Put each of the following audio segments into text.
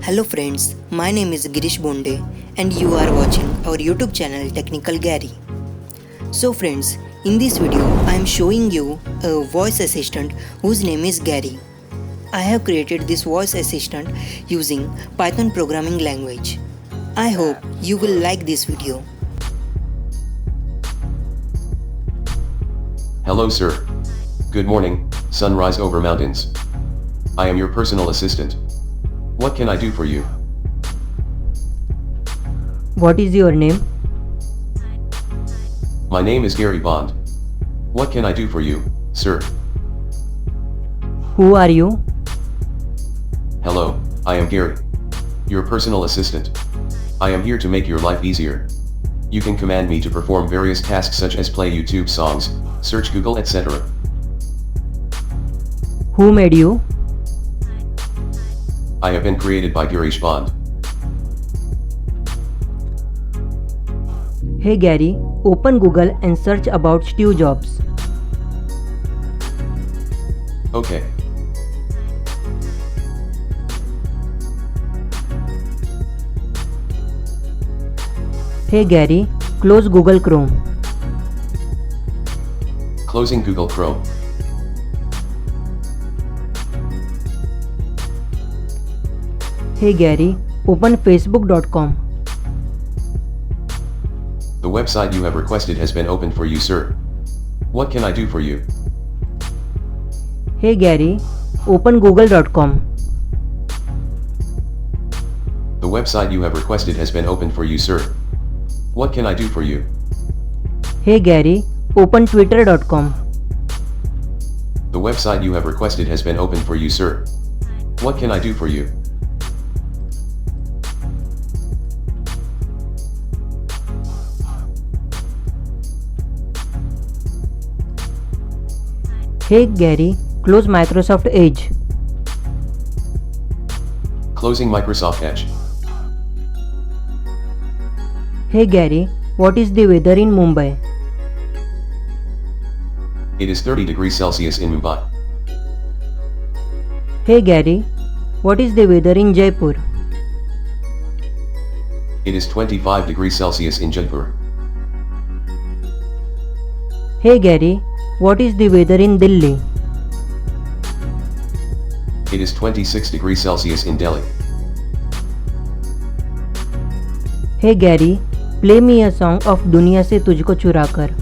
Hello friends, my name is Girish Bonde and you are watching our YouTube channel Technical Gary. So friends, in this video I am showing you a voice assistant whose name is Gary. I have created this voice assistant using Python programming language. I hope you will like this video. Hello sir. Good morning, sunrise over mountains. I am your personal assistant. What can I do for you? What is your name? My name is Gary Bond. What can I do for you, sir? Who are you? Hello, I am Gary, your personal assistant. I am here to make your life easier. You can command me to perform various tasks such as play YouTube songs, search Google, etc. Who made you? I have been created by Girish Bond. Hey Gary, open Google and search about Steve Jobs. Okay. Hey Gary, close Google Chrome. Closing Google Chrome. Hey Gary, open facebook.com. The website you have requested has been opened for you, sir. What can I do for you? Hey Gary, open google.com. The website you have requested has been opened for you, sir. What can I do for you? Hey Gary, open twitter.com. The website you have requested has been opened for you, sir. What can I do for you? Hey Gary, close Microsoft Edge. Closing Microsoft Edge. Hey Gary, what is the weather in Mumbai? It is 30 degrees Celsius in Mumbai. Hey Gary, what is the weather in Jaipur? It is 25 degrees Celsius in Jaipur. Hey Gary, what is the weather in Delhi? It is 26 degrees Celsius in Delhi. Hey Gary, play me a song of दुनिया से तुझको चुराकर.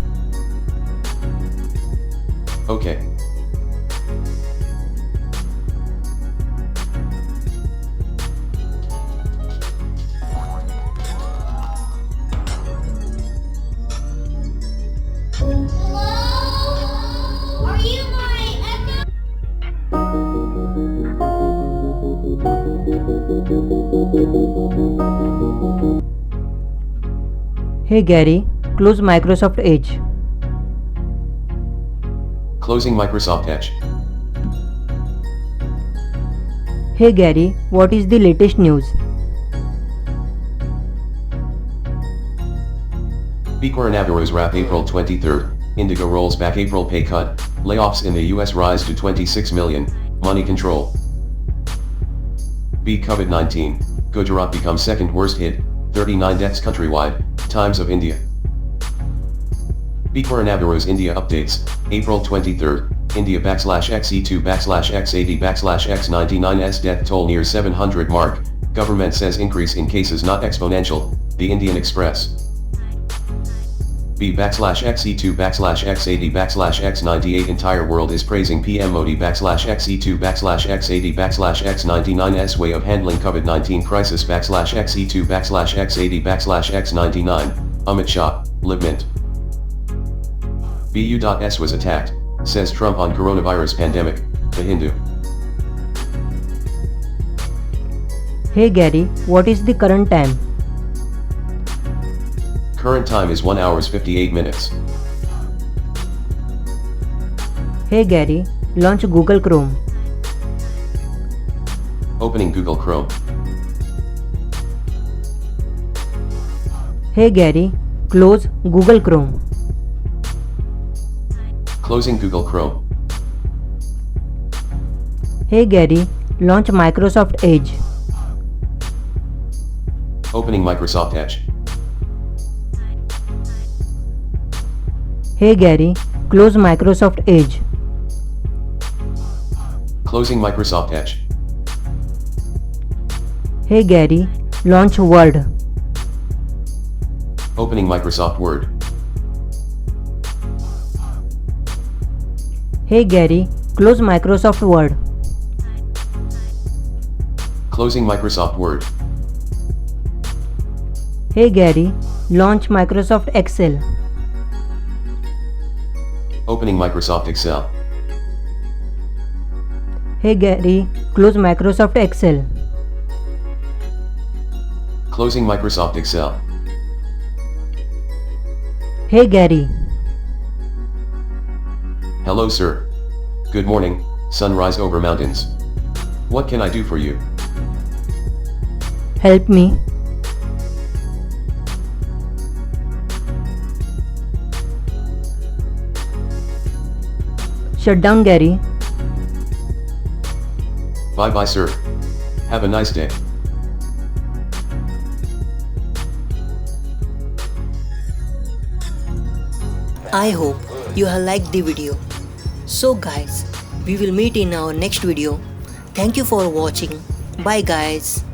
Okay. Are you my echo? Hey Gary, close Microsoft Edge. Closing Microsoft Edge. Hey Gary, what is the latest news? B coronavirus wrap April 23rd, Indigo rolls back April pay cut, layoffs in the US rise to 26 million, money control. B COVID-19, Gujarat becomes second worst hit, 39 deaths countrywide, Times of India. B coronavirus India updates, April 23rd, India /XE2 /X80 /X99s death toll near 700 mark, government says increase in cases not exponential, the Indian Express. B /XE2 /X80 /X98 entire world is praising PM Modi /XE2 /X80 /X99's way of handling COVID-19 crisis /XE2 /X80 /X99, Amit Shah, Libmint. BU.S was attacked, says Trump on coronavirus pandemic, The Hindu. Hey Gary, what is the current time? Current time is 1 hours 58 minutes. Hey Gary, launch Google Chrome. Opening Google Chrome. Hey Gary, close Google Chrome. Closing Google Chrome. Hey Gary, launch Microsoft Edge. Opening Microsoft Edge. Hey Gary, close Microsoft Edge. Closing Microsoft Edge. Hey Gary, launch Word. Opening Microsoft Word. Hey Gary, close Microsoft Word. Closing Microsoft Word. Hey Gary, launch Microsoft Excel. Opening Microsoft Excel. Hey Gary, close Microsoft Excel. Closing Microsoft Excel. Hey Gary. Hello sir. Good morning, sunrise over mountains. What can I do for you? Help me. Shut down Gary. Bye bye sir. Have a nice day. I hope you have liked the video. So guys, we will meet in our next video. Thank you for watching. Bye guys.